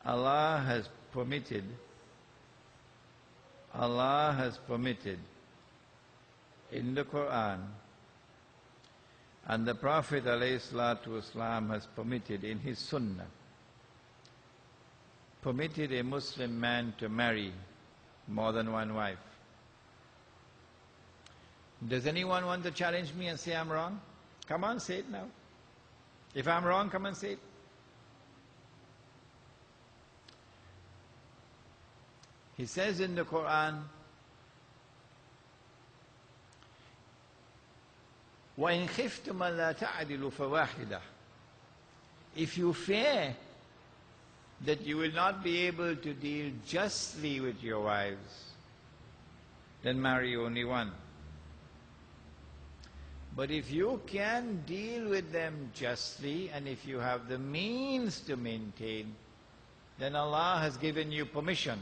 Allah has permitted in the Quran, and the Prophet ﷺ has permitted in his Sunnah, permitted a Muslim man to marry more than one wife. Does anyone want to challenge me and say I'm wrong? Come on, say it now. If I'm wrong, come and say it. He says in the Quran, وَإِنْ خِفْتُمْ أَلَّا تَعْدِلُوا فَوَاحِدَةً. If you fear that you will not be able to deal justly with your wives, then marry only one. But if you can deal with them justly, and if you have the means to maintain, then Allah has given you permission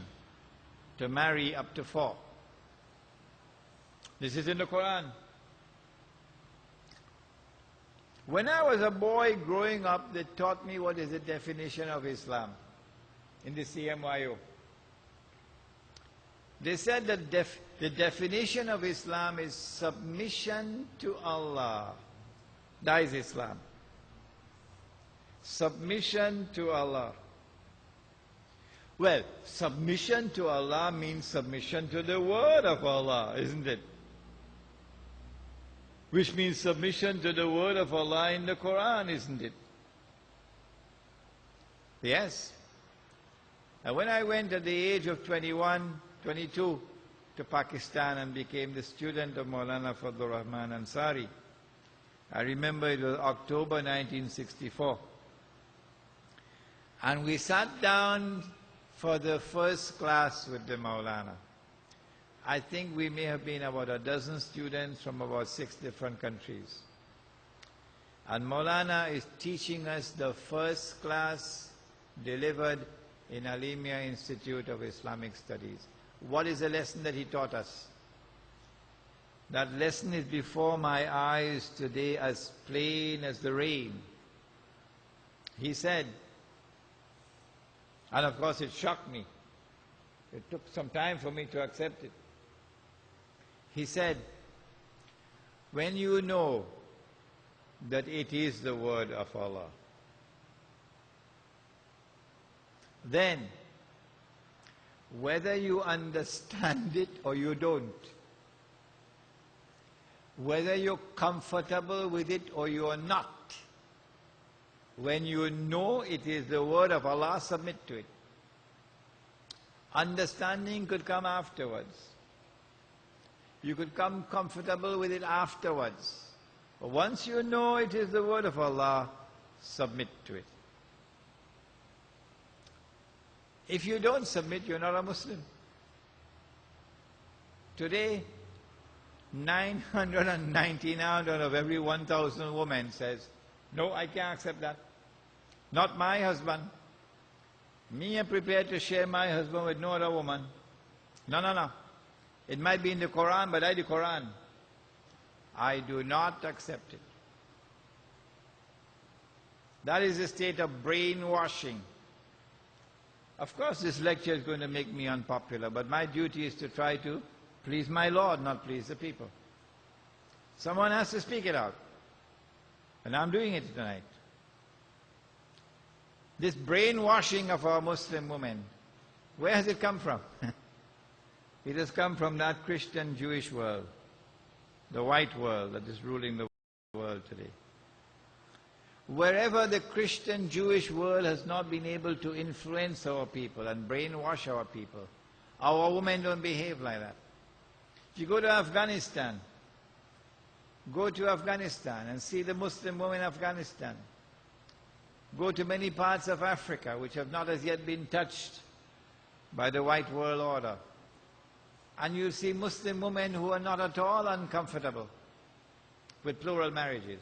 to marry up to 4. This is in the Quran. When I was a boy growing up, they taught me what is the definition of Islam in the CMYO. They said that the definition of Islam is submission to Allah. That is Islam. Submission to Allah. Well, submission to Allah means submission to the word of Allah, isn't it? Which means submission to the word of Allah in the Quran, isn't it? Yes. And when I went at the age of 21, 22 to Pakistan and became the student of Maulana Fadlur Rahman Ansari, I remember it was October 1964. And we sat down for the first class with the Maulana. I think we may have been about a dozen students from about 6 different countries. And Maulana is teaching us the first class delivered in Alimia Institute of Islamic Studies. What is the lesson that he taught us? That lesson is before my eyes today as plain as the rain. He said, and of course it shocked me. It took some time for me to accept it. He said, when you know that it is the word of Allah, then whether you understand it or you don't, whether you're comfortable with it or you are not, when you know it is the word of Allah, submit to it. Understanding could come afterwards. You could come comfortable with it afterwards. But once you know it is the word of Allah, submit to it. If you don't submit, you're not a Muslim. Today, 999 out of every 1,000 women says, no, I can't accept that. Not my husband. Me, I'm prepared to share my husband with no other woman. No, no, no. It might be in the Quran, but I the Quran. I do not accept it. That is a state of brainwashing. Of course, this lecture is going to make me unpopular, but my duty is to try to please my Lord, not please the people. Someone has to speak it out. And I'm doing it tonight. This brainwashing of our Muslim women, where has it come from? It has come from that Christian Jewish world, the white world that is ruling the world today. Wherever the Christian Jewish world has not been able to influence our people and brainwash our people, our women don't behave like that. If you go to Afghanistan and see the Muslim women in Afghanistan. Go to many parts of Africa which have not as yet been touched by the white world order. And you see Muslim women who are not at all uncomfortable with plural marriages.